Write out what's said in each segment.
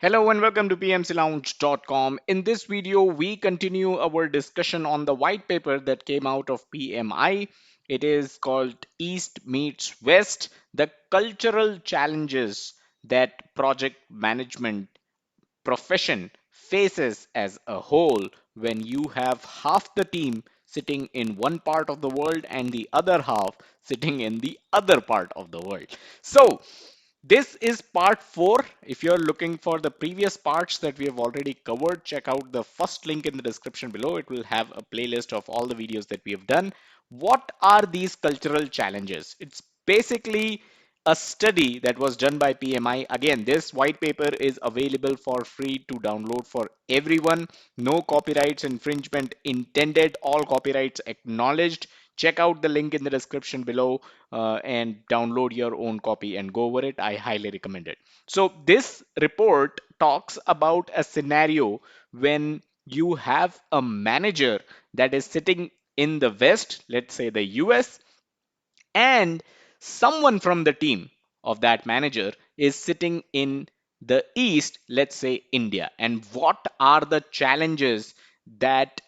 Hello and welcome to pmclounge.com. In this video, we continue our discussion on the white paper that came out of PMI. It is called East Meets West, the cultural challenges that project management profession faces as a whole when you have half the team sitting in one part of the world and the other half sitting in the other part of the world. So, this is part 4. If you're looking for the previous parts that we have already covered, check out the first link in the description below. It will have a playlist of all the videos that we have done. What are these cultural challenges? It's basically a study that was done by PMI. Again, this white paper is available for free to download for everyone. No copyrights infringement intended, all copyrights acknowledged. Check out the link in the description below and download your own copy and go over it. I highly recommend it. So, this report talks about a scenario when you have a manager that is sitting in the West, let's say the US, and someone from the team of that manager is sitting in the East, let's say India. And what are the challenges that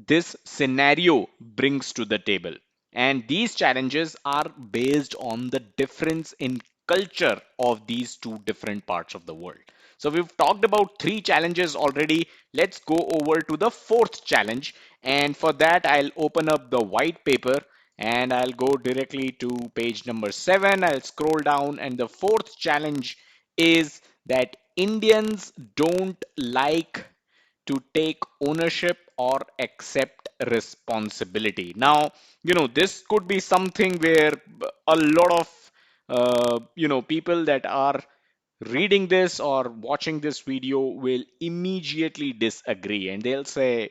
this scenario brings to the table? And these challenges are based on the difference in culture of these two different parts of the world. So we've talked about 3 challenges already. Let's go over to the 4th challenge. And for that, I'll open up the white paper and I'll go directly to page number 7. I'll scroll down, and the 4th challenge is that Indians don't like to take ownership or accept responsibility. Now, this could be something where a lot of people that are reading this or watching this video will immediately disagree, and they'll say,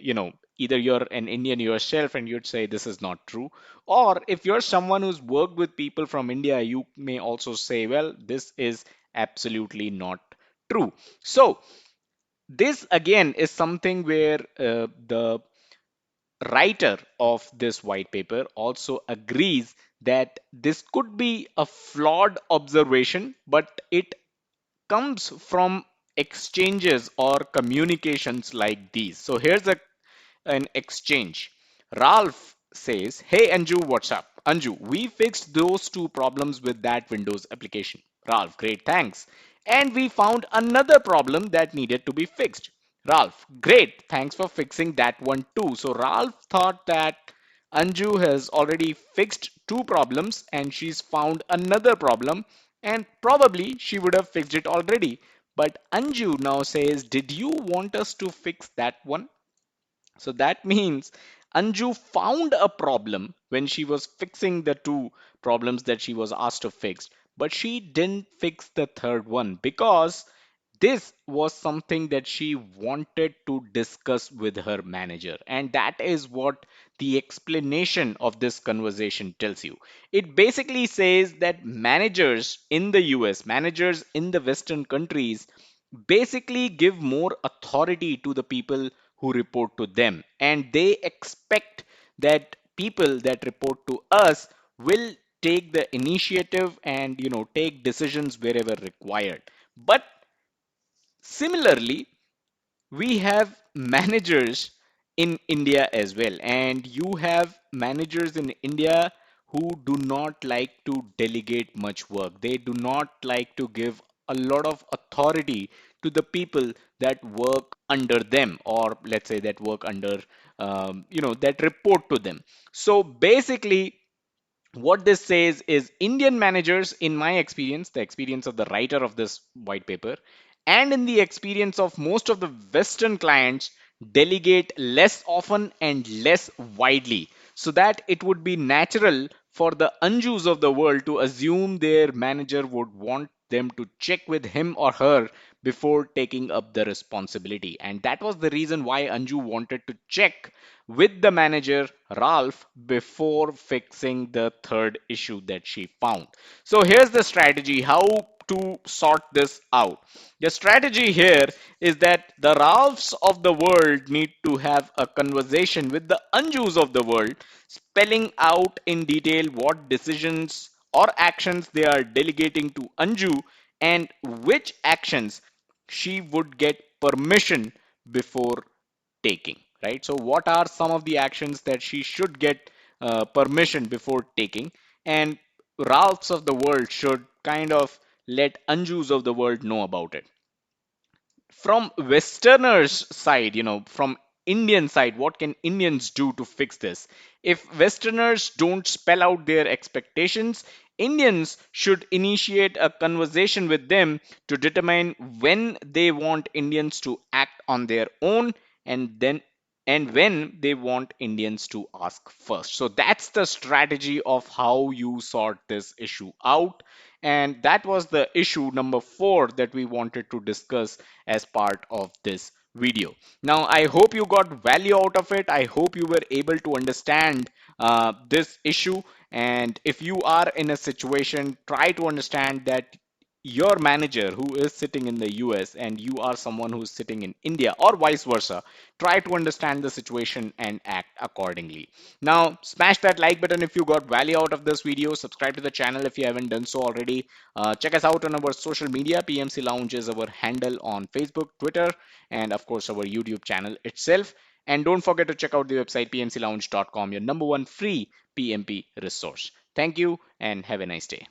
either you're an Indian yourself and you'd say this is not true, or if you're someone who's worked with people from India, you may also say, well, this is absolutely not true. So this again is something where the writer of this white paper also agrees that this could be a flawed observation, but it comes from exchanges or communications like these. So here's an exchange. Ralph says, "Hey Anju, what's up? Anju, we fixed those 2 problems with that Windows application." Ralph, great, thanks. "And we found another problem that needed to be fixed." Ralph, great, thanks for fixing that one too. So Ralph thought that Anju has already fixed 2 problems and she's found another problem, and probably she would have fixed it already. But Anju now says, "Did you want us to fix that one?" So that means Anju found a problem when she was fixing the 2 problems that she was asked to fix, but she didn't fix the third one because this was something that she wanted to discuss with her manager. And that is what the explanation of this conversation tells you. It basically says that managers in the US, managers in the Western countries, basically give more authority to the people who report to them, and they expect that people that report to us will take the initiative and take decisions wherever required. But similarly, we have managers in India as well, and you have managers in India who do not like to delegate much work. They do not like to give a lot of authority to the people that work under them, or let's say that work under, that report to them. So basically, what this says is Indian managers, in my experience, the experience of the writer of this white paper, and in the experience of most of the Western clients, delegate less often and less widely, so that it would be natural for the Anjus of the world to assume their manager would want them to check with him or her before taking up the responsibility. And that was the reason why Anju wanted to check with the manager Ralph before fixing the third issue that she found. So here's the strategy how to sort this out. The strategy here is that the Ralphs of the world need to have a conversation with the Anjus of the world, spelling out in detail what decisions or actions they are delegating to Anju and which actions she would get permission before taking, right? So, what are some of the actions that she should get permission before taking? And Ralphs of the world should kind of let Anjus of the world know about it. From Westerners' side, from Indian side, what can Indians do to fix this? If Westerners don't spell out their expectations, Indians should initiate a conversation with them to determine when they want Indians to act on their own, and when they want Indians to ask first. So that's the strategy of how you sort this issue out. And that was the issue number 4 that we wanted to discuss as part of this video. Now, I hope you got value out of it. I hope you were able to understand this issue. And if you are in a situation, try to understand that your manager who is sitting in the US and you are someone who's sitting in India, or vice versa, try to understand the situation and act accordingly. Now, smash that like button if you got value out of this video. Subscribe to the channel if you haven't done so already. Check us out on our social media. PMC Lounge is our handle on Facebook, Twitter, and of course our YouTube channel itself. And don't forget to check out the website pmclounge.com, your number one free PMP resource. Thank you and have a nice day.